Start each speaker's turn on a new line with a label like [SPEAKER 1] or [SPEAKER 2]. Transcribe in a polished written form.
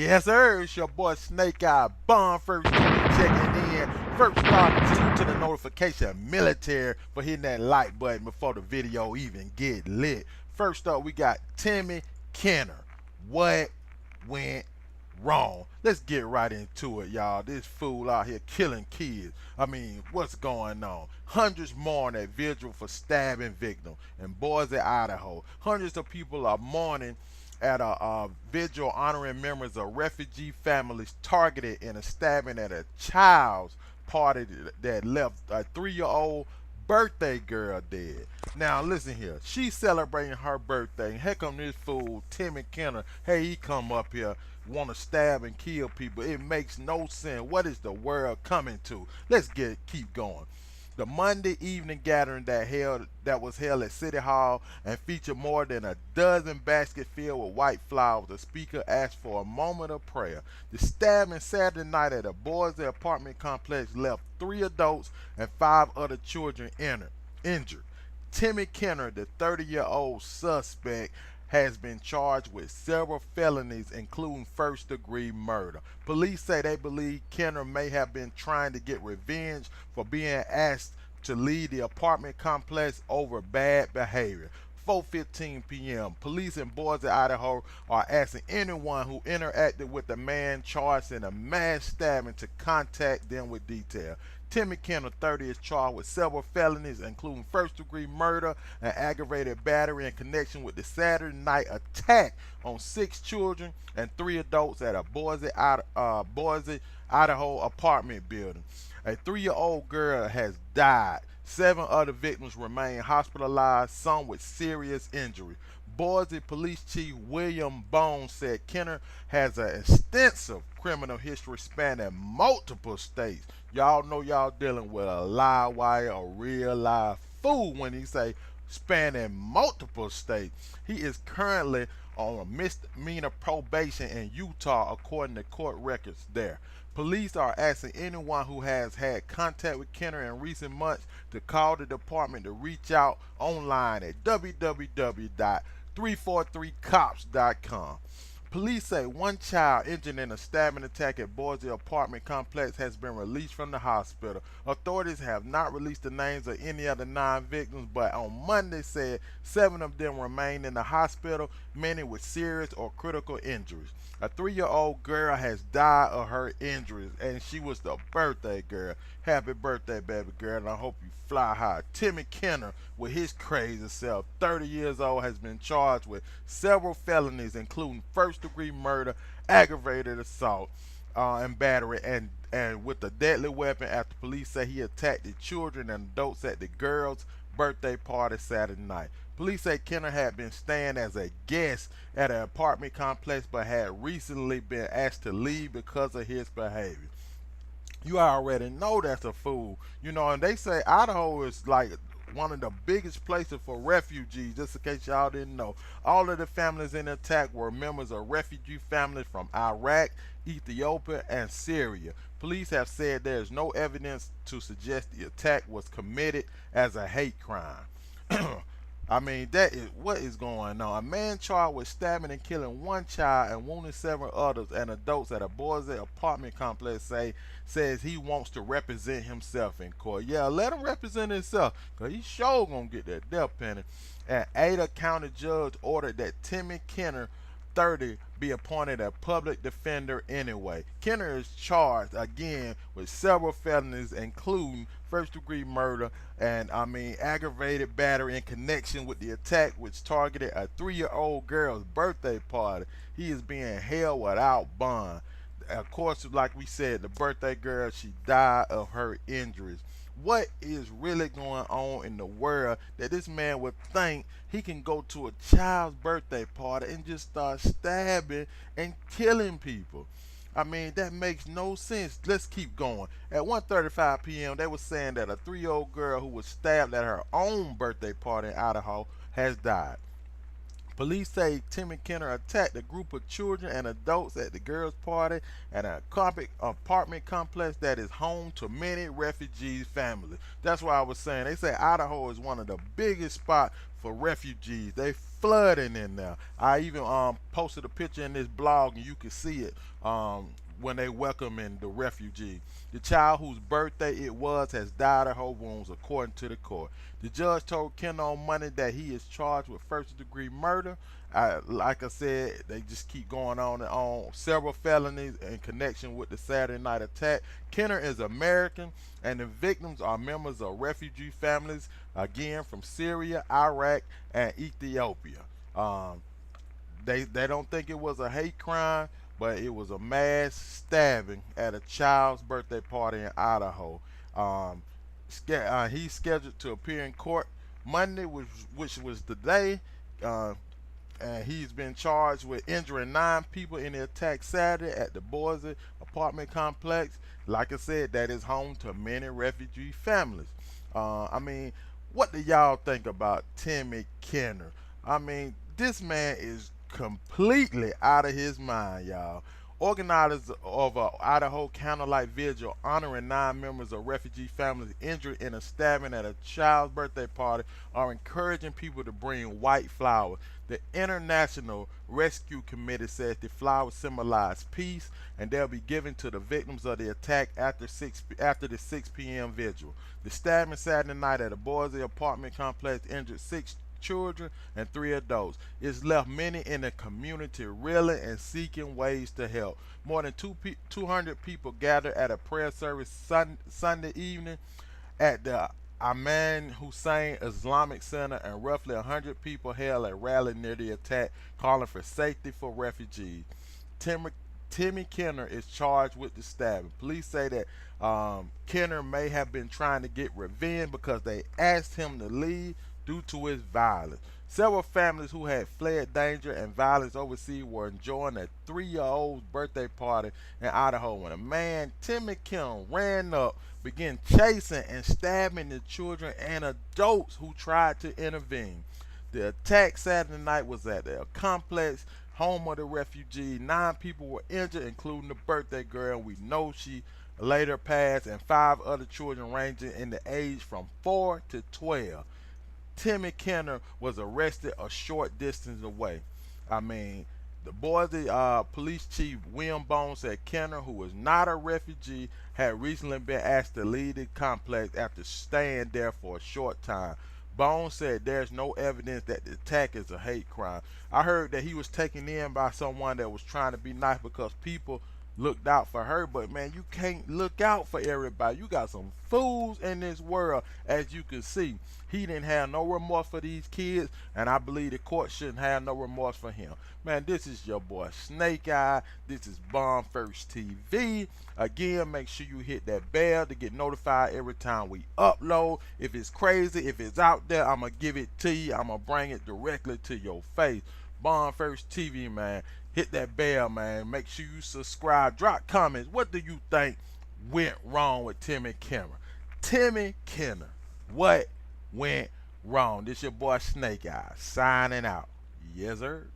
[SPEAKER 1] Yes, sir. It's your boy Snake Eye Bond first checking in. First start to the notification military for hitting that like button before the video even get lit. First up, we got Timmy Kinner. What went wrong? Let's get right into it, y'all. This fool out here killing kids. I mean, what's going on? Hundreds mourn at vigil for stabbing victim in Boise, Idaho. Hundreds of people are mourning at a vigil honoring members of refugee families targeted in a stabbing at a child's party that left a 3-year-old birthday girl dead. Now listen here, she's celebrating her birthday. And here come this fool, Timmy Kinner. Hey, he come up here, want to stab and kill people. It makes no sense. What is the world coming to? Let's keep going. The Monday evening gathering that was held at City Hall and featured more than a dozen baskets filled with white flowers. The speaker asked for a moment of prayer. The stabbing Saturday night at a Boise apartment complex left 3 adults and 5 other children injured. Timmy Kinner, the 30-year-old suspect, has been charged with several felonies, including first-degree murder. Police say they believe Kinner may have been trying to get revenge for being asked to leave the apartment complex over bad behavior. 4:15 p.m. Police in Boise, Idaho are asking anyone who interacted with the man charged in a mass stabbing to contact them with detail. Timmy Kinner, 30, is charged with several felonies, including first-degree murder and aggravated battery in connection with the Saturday night attack on 6 children and 3 adults at a Boise, Idaho apartment building. A 3-year-old girl has died. 7 other victims remain hospitalized, some with serious injuries. Boise Police Chief William Bones said Kinner has an extensive criminal history spanning multiple states. Y'all know y'all dealing with a live wire, a real live fool when he say spanning multiple states. He is currently on a misdemeanor probation in Utah according to court records there. Police are asking anyone who has had contact with Kinner in recent months to call the department to reach out online at www.343cops.com. Police say 1 child injured in a stabbing attack at Boise apartment complex has been released from the hospital. Authorities have not released the names of any of the 9 victims, but on Monday said 7 of them remain in the hospital, many with serious or critical injuries. A 3-year-old girl has died of her injuries, and she was the birthday girl. Happy birthday, baby girl, and I hope you fly high. Timmy Kinner, with his crazy self, 30 years old, has been charged with several felonies, including first-degree murder, aggravated assault, and battery, and with a deadly weapon after police say he attacked the children and adults at the girls' birthday party Saturday night. Police say Kinner had been staying as a guest at an apartment complex but had recently been asked to leave because of his behavior. You already know that's a fool. You know, and they say Idaho is like one of the biggest places for refugees, just in case y'all didn't know. All of the families in the attack were members of refugee families from Iraq, Ethiopia, and Syria. Police have said there is no evidence to suggest the attack was committed as a hate crime. I mean, that is what is going on. A man charged with stabbing and killing 1 child and wounding 7 others and adults at a Boise apartment complex says he wants to represent himself in court. Yeah, let him represent himself, because he's sure going to get that death penalty. An Ada County judge ordered that Timmy Kinner, 30, be appointed a public defender anyway. Kinner is charged again with several felonies, including first-degree murder and aggravated battery in connection with the attack, which targeted a 3-year-old girl's birthday party. He is being held without bond. Of course, like we said, the birthday girl, she died of her injuries. What is really going on in the world that this man would think he can go to a child's birthday party and just start stabbing and killing people? I mean, that makes no sense. Let's keep going. At 1:35 p.m., they were saying that a 3-year-old girl who was stabbed at her own birthday party in Idaho has died. Police say Timmy Kinner attacked a group of children and adults at the girls' party at an apartment complex that is home to many refugee families. That's why I was saying, they say Idaho is one of the biggest spots for refugees. They flooding in there. I even posted a picture in this blog, and you can see it when they welcoming the refugee. The child whose birthday it was has died of her wounds, according to the court. The judge told Kinner on Monday that he is charged with first-degree murder. Like I said, they just keep going on and on. Several felonies in connection with the Saturday night attack. Kinner is American, and the victims are members of refugee families, again from Syria, Iraq, and Ethiopia. Um, they don't think it was a hate crime, but it was a mass stabbing at a child's birthday party in Idaho. Um, he's scheduled to appear in court Monday, which was the day. Uh, and he's been charged with injuring 9 people in the attack Saturday at the Boise apartment complex. Like I said, that is home to many refugee families. I mean, what do y'all think about Timmy Kinner? I mean, this man is completely out of his mind, y'all. Organizers of a Idaho candlelight vigil honoring 9 members of refugee families injured in a stabbing at a child's birthday party are encouraging people to bring white flowers. The International Rescue Committee says the flowers symbolize peace, and they'll be given to the victims of the attack after the 6 p.m. vigil. The stabbing Saturday night at a Boise apartment complex injured 6 children and 3 adults. It's left many in the community reeling and seeking ways to help. More than 200 people gathered at a prayer service Sunday evening at the Ahman Hussein Islamic Center, and roughly 100 people held a rally near the attack, calling for safety for refugees. Timmy Kinner is charged with the stabbing. Police say that Kinner may have been trying to get revenge because they asked him to leave due to his violence. Several families who had fled danger and violence overseas were enjoying a 3-year-old's birthday party in Idaho when a man, Timmy Kinner, ran up, began chasing and stabbing the children and adults who tried to intervene. The attack Saturday night was at a complex home of the refugee. 9 people were injured, including the birthday girl. We know she later passed, and 5 other children ranging in the age from 4 to 12. Timmy Kinner was arrested a short distance away. I mean, the Boise Police Chief William Bones said Kinner, who was not a refugee, had recently been asked to leave the complex after staying there for a short time. Bones said there's no evidence that the attack is a hate crime. I heard that he was taken in by someone that was trying to be nice because people looked out for her, but man, you can't look out for everybody. You got some fools in this world, as you can see. He didn't have no remorse for these kids, and I believe the court shouldn't have no remorse for him. Man, this is your boy Snake Eye. This is Bomb First TV. Again, make sure you hit that bell to get notified every time we upload. If it's crazy, if it's out there, I'm going to give it to you. I'm going to bring it directly to your face. Bomb First TV, man. Hit that bell, man. Make sure you subscribe. Drop comments. What do you think went wrong with Timmy Kinner? Timmy Kinner, what went wrong? This your boy Snake Eye signing out. Yes, sir.